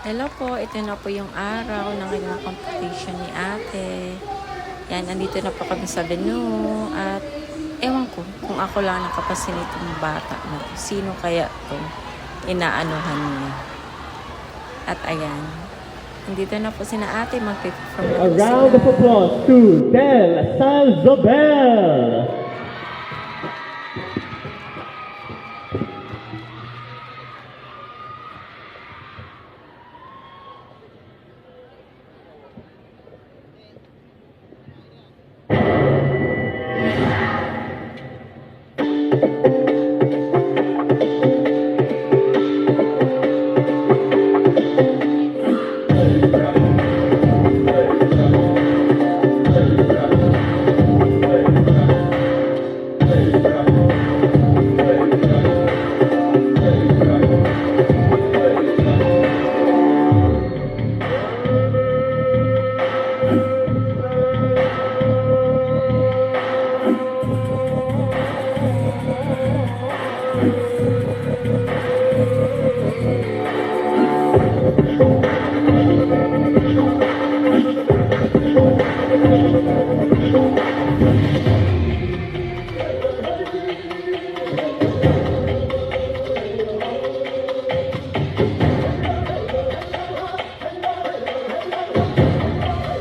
Hello po, ito na po yung araw ng kanyang competition ni ate. Yan, andito na po kami sa venue at ewan ko kung ako lang nakapasin itong bata na to. Sino kaya to inaanuhan niya? At ayan, andito na po sina ate, mag-perform na A po round of sila. applause to Del Sanzobel.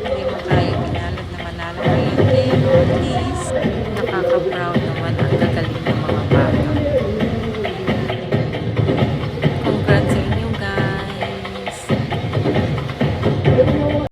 Hindi mo kaya pinalad na manalo ngayon. Pero at least, nakaka-proud naman ang gagaling